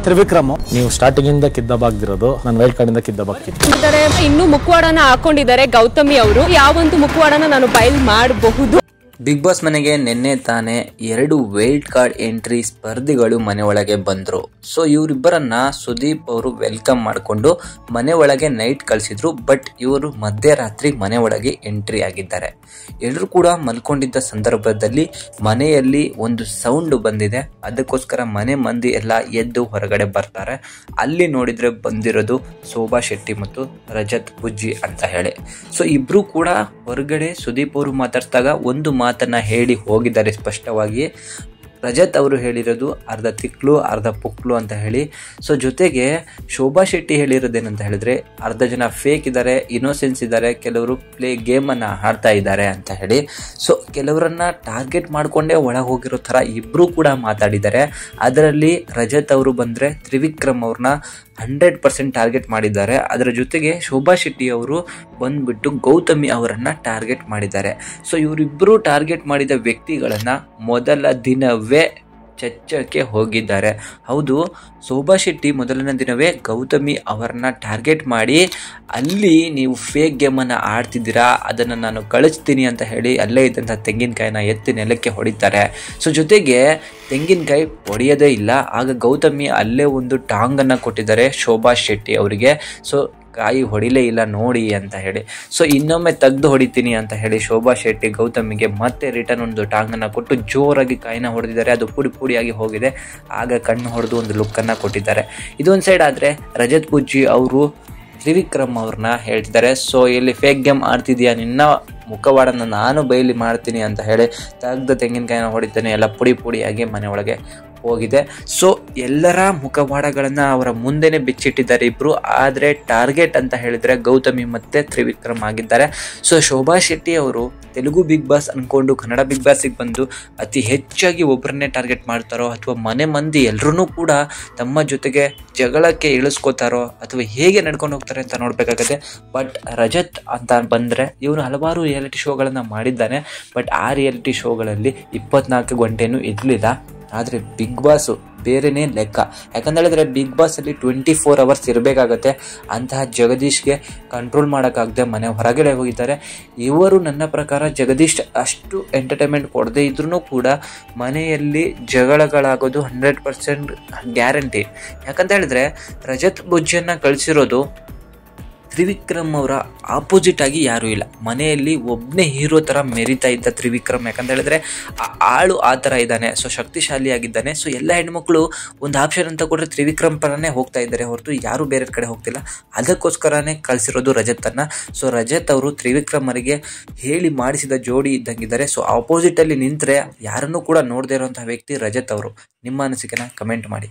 ತ್ರಿವಿಕ್ರಮ್, ನೀವು ಸ್ಟಾರ್ಟಿಂಗ್ ಇಂದ ಕಿದ್ದಬಾಗ್ದಿರೋದು, ನಾನು ವೈಲ್ಡ್ ಕಾರ್ಡ್ ಇಂದ ಕಿದ್ದಬಾಗ್ತಿದ್ದಾರೆ. ಇನ್ನು ಮುಖವಾಡನ ಹಾಕೊಂಡಿದ್ದಾರೆ ಗೌತಮಿ ಅವರು. ಯಾವಂತೂ ಮುಖವಾಡನ ನಾನು ಬಯಲ್ ಮಾಡಬಹುದು. ಬಿಗ್ ಬಾಸ್ ಮನೆಗೆ ನಿನ್ನೆ ತಾನೇ 2 ವೈಲ್ಡ್ ಕಾರ್ಡ್ ಎಂಟ್ರಿ ಸ್ಪರ್ಧಿಗಳು ಮನೆ ಒಳಗೆ ಬಂದ್ರು. ಸೊ ಇವರಿಬ್ಬರನ್ನ ಸುದೀಪ್ ಅವರು ವೆಲ್ಕಮ್ ಮಾಡಿಕೊಂಡು ಮನೆ ಒಳಗೆ ನೈಟ್ ಕಳಿಸಿದ್ರು. ಬಟ್ ಇವರು ಮಧ್ಯರಾತ್ರಿ ಮನೆ ಒಳಗೆ ಎಂಟ್ರಿ ಆಗಿದ್ದಾರೆ. ಎಲ್ಲರೂ ಕೂಡ ಮಲ್ಕೊಂಡಿದ್ದ ಸಂದರ್ಭದಲ್ಲಿ ಮನೆಯಲ್ಲಿ ಒಂದು ಸೌಂಡ್ ಬಂದಿದೆ. ಅದಕ್ಕೋಸ್ಕರ ಮನೆ ಮಂದಿ ಎಲ್ಲ ಎದ್ದು ಹೊರಗಡೆ ಬರ್ತಾರೆ. ಅಲ್ಲಿ ನೋಡಿದ್ರೆ ಬಂದಿರೋದು ಶೋಭಾ ಶೆಟ್ಟಿ ಮತ್ತು ರಜತ್ ಬುಜ್ಜಿ ಅಂತ ಹೇಳಿ. ಸೊ ಇಬ್ರು ಕೂಡ ಹೊರಗಡೆ ಸುದೀಪ್ ಅವರು ಮಾತಾಡ್ಸಿದಾಗ ಒಂದು ಮಾತನ್ನ ಹೇಳಿ ಹೋಗಿದ್ದಾರೆ ಸ್ಪಷ್ಟವಾಗಿ. ರಜತ್ ಅವರು ಹೇಳಿರೋದು ಅರ್ಧ ತಿಕ್ಲು ಅರ್ಧ ಪುಕ್ಲು ಅಂತ ಹೇಳಿ. ಸೊ ಜೊತೆಗೆ ಶೋಭಾ ಶೆಟ್ಟಿ ಹೇಳಿರೋದೇನಂತ ಹೇಳಿದ್ರೆ, ಅರ್ಧ ಜನ ಫೇಕ್ ಇದ್ದಾರೆ, ಇನ್ನೋಸೆನ್ಸ್ ಇದ್ದಾರೆ, ಕೆಲವರು ಪ್ಲೇ ಗೇಮನ್ನು ಆಡ್ತಾ ಇದ್ದಾರೆ ಅಂತ ಹೇಳಿ. ಸೊ ಕೆಲವರನ್ನ ಟಾರ್ಗೆಟ್ ಮಾಡಿಕೊಂಡೇ ಒಳಗೆ ಹೋಗಿರೋ ಥರ ಇಬ್ಬರು ಕೂಡ ಮಾತಾಡಿದ್ದಾರೆ. ಅದರಲ್ಲಿ ರಜತ್ ಅವರು ಬಂದರೆ ತ್ರಿವಿಕ್ರಮ್ ಅವ್ರನ್ನ 100% ಟಾರ್ಗೆಟ್ ಮಾಡಿದ್ದಾರೆ. ಅದರ ಜೊತೆಗೆ ಶೋಭಾ ಶೆಟ್ಟಿ ಅವರು ಬಂದ್ಬಿಟ್ಟು ಗೌತಮಿ ಅವರನ್ನು ಟಾರ್ಗೆಟ್ ಮಾಡಿದ್ದಾರೆ. ಸೊ ಇವರಿಬ್ಬರು ಟಾರ್ಗೆಟ್ ಮಾಡಿದ ವ್ಯಕ್ತಿಗಳನ್ನು ಮೊದಲ ದಿನವೇ ಚರ್ಚೆಗೆ ಹೋಗಿದ್ದಾರೆ. ಹೌದು, ಶೋಭಾ ಶೆಟ್ಟಿ ಮೊದಲನೇ ದಿನವೇ ಗೌತಮಿ ಅವರನ್ನ ಟಾರ್ಗೆಟ್ ಮಾಡಿ, ಅಲ್ಲಿ ನೀವು ಫೇಕ್ ಗೇಮನ್ನು ಆಡ್ತಿದ್ದೀರಾ, ಅದನ್ನು ನಾನು ಕಳಿಸ್ತೀನಿ ಅಂತ ಹೇಳಿ ಅಲ್ಲೇ ಇದ್ದಂಥ ತೆಂಗಿನಕಾಯಿನ ಎತ್ತಿ ನೆಲಕ್ಕೆ ಹೊಡಿತಾರೆ. ಸೊ ಜೊತೆಗೆ ತೆಂಗಿನಕಾಯಿ ಹೊಡೆಯೋದೇ ಇಲ್ಲ. ಆಗ ಗೌತಮಿ ಅಲ್ಲೇ ಒಂದು ಟಾಂಗನ್ನು ಕೊಟ್ಟಿದ್ದಾರೆ ಶೋಭಾ ಶೆಟ್ಟಿ ಅವರಿಗೆ. ಸೊ ಕಾಯಿ ಹೊಡಿಲೇ ಇಲ್ಲ ನೋಡಿ ಅಂತ ಹೇಳಿ. ಸೊ ಇನ್ನೊಮ್ಮೆ ತೆಗೆದು ಹೊಡಿತೀನಿ ಅಂತ ಹೇಳಿ ಶೋಭಾ ಶೆಟ್ಟಿ ಗೌತಮಿಗೆ ಮತ್ತೆ ರಿಟರ್ನ್ ಒಂದು ಟಾಂಗನ್ನು ಕೊಟ್ಟು ಜೋರಾಗಿ ಕಾಯಿನ ಹೊಡೆದಿದ್ದಾರೆ. ಅದು ಪುಡಿ ಪುಡಿಯಾಗಿ ಹೋಗಿದೆ. ಆಗ ಕಣ್ಣು ಹೊಡೆದು ಒಂದು ಲುಕ್ಕನ್ನು ಕೊಟ್ಟಿದ್ದಾರೆ. ಇದೊಂದು ಸೈಡ್ ಆದರೆ ರಜತ್ ಬುಜ್ಜಿ ಅವರು ತ್ರಿವಿಕ್ರಮ್ ಅವ್ರನ್ನ ಹೇಳ್ತಿದ್ದಾರೆ, ಸೊ ಇಲ್ಲಿ ಫೇಕ್ ಗೇಮ್ ಆಡ್ತಿದ್ಯಾ, ನಿನ್ನ ಮುಖವಾಡನ ನಾನು ಬೈಲಿ ಮಾಡ್ತೀನಿ ಅಂತ ಹೇಳಿ ತೆಗೆದ ತೆಂಗಿನಕಾಯಿನ ಹೊಡಿತಾನೆ. ಎಲ್ಲ ಪುಡಿ ಪುಡಿಯಾಗಿ ಮನೆ ಒಳಗೆ ಹೋಗಿದೆ. ಸೊ ಎಲ್ಲರ ಮುಖವಾಡಗಳನ್ನು ಅವರ ಮುಂದೆನೇ ಬಿಚ್ಚಿಟ್ಟಿದ್ದಾರೆ ಇಬ್ಬರು. ಆದರೆ ಟಾರ್ಗೆಟ್ ಅಂತ ಹೇಳಿದರೆ ಗೌತಮಿ ಮತ್ತು ತ್ರಿವಿಕ್ರಮ್ ಆಗಿದ್ದಾರೆ. ಸೊ ಶೋಭಾ ಶೆಟ್ಟಿ ಅವರು ತೆಲುಗು ಬಿಗ್ ಬಾಸ್ ಅಂದ್ಕೊಂಡು ಕನ್ನಡ ಬಿಗ್ ಬಾಸಿಗೆ ಬಂದು ಅತಿ ಹೆಚ್ಚಾಗಿ ಒಬ್ಬರನ್ನೇ ಟಾರ್ಗೆಟ್ ಮಾಡ್ತಾರೋ ಅಥವಾ ಮನೆ ಮಂದಿ ಎಲ್ಲರೂ ಕೂಡ ತಮ್ಮ ಜೊತೆಗೆ ಜಗಳಕ್ಕೆ ಇಳಿಸ್ಕೋತಾರೋ ಅಥವಾ ಹೇಗೆ ನಡ್ಕೊಂಡು ಹೋಗ್ತಾರೆ ಅಂತ ನೋಡಬೇಕಾಗತ್ತೆ. ಬಟ್ ರಜತ್ ಅಂತ ಬಂದರೆ ಇವನು ಹಲವಾರು ರಿಯಾಲಿಟಿ ಶೋಗಳನ್ನು ಮಾಡಿದ್ದಾನೆ. ಬಟ್ ಆ ರಿಯಾಲಿಟಿ ಶೋಗಳಲ್ಲಿ 24 ಗಂಟೆನೂ ಇರಲಿಲ್ಲ. ಆದರೆ ಬಿಗ್ ಬಾಸು ಬೇರೆಯೇ ಲೆಕ್ಕ. ಯಾಕಂತ ಹೇಳಿದ್ರೆ ಬಿಗ್ ಬಾಸಲ್ಲಿ 24 ಅವರ್ಸ್ ಇರಬೇಕಾಗತ್ತೆ. ಅಂತಹ ಜಗದೀಶ್ಗೆ ಕಂಟ್ರೋಲ್ ಮಾಡೋಕ್ಕಾಗದೆ ಮನೆ ಹೊರಗಡೆ ಹೋಗಿದ್ದಾರೆ. ಇವರು ನನ್ನ ಪ್ರಕಾರ ಜಗದೀಶ್ ಅಷ್ಟು ಎಂಟರ್ಟೈನ್ಮೆಂಟ್ ಕೊಡದೇ ಇದ್ರೂ ಕೂಡ ಮನೆಯಲ್ಲಿ ಜಗಳಗಳಾಗೋದು 100% ಗ್ಯಾರಂಟಿ. ಯಾಕಂತ ಹೇಳಿದ್ರೆ ರಜತ್ ಬುಜ್ಜಿಯನ್ನು ಕಳಿಸಿರೋದು ತ್ರಿವಿಕ್ರಮ್ ಅವರ ಆಪೋಸಿಟ್ ಆಗಿ ಯಾರೂ ಇಲ್ಲ. ಮನೆಯಲ್ಲಿ ಒಬ್ಬನೇ ಹೀರೋ ಥರ ಮೆರಿತಾ ಇದ್ದ ತ್ರಿವಿಕ್ರಮ್. ಯಾಕಂತ ಹೇಳಿದ್ರೆ ಆಳು ಆ ಥರ ಇದ್ದಾನೆ. ಸೊ ಶಕ್ತಿಶಾಲಿಯಾಗಿದ್ದಾನೆ. ಸೊ ಎಲ್ಲ ಹೆಣ್ಮಕ್ಳು ಒಂದು ಆಪ್ಷನ್ ಅಂತ ಕೊಟ್ಟರೆ ತ್ರಿವಿಕ್ರಮ್ ಪರನೇ ಹೋಗ್ತಾ ಇದ್ದಾರೆ ಹೊರತು ಯಾರೂ ಬೇರೆ ಕಡೆ ಹೋಗ್ತಿಲ್ಲ. ಅದಕ್ಕೋಸ್ಕರನೇ ಕಳಿಸಿರೋದು ರಜತನ್ನು. ಸೊ ರಜತ್ ಅವರು ತ್ರಿವಿಕ್ರಮ್ ಅವರಿಗೆ ಹೇಳಿ ಮಾಡಿಸಿದ ಜೋಡಿ ಇದ್ದಂಗಿದ್ದಾರೆ. ಸೊ ಆಪೋಸಿಟಲ್ಲಿ ನಿಂತರೆ ಯಾರನ್ನೂ ಕೂಡ ನೋಡದೇ ಇರೋಂಥ ವ್ಯಕ್ತಿ ರಜತ್ ಅವರು. ನಿಮ್ಮ ಅನಿಸಿಕೆನ ಕಮೆಂಟ್ ಮಾಡಿ.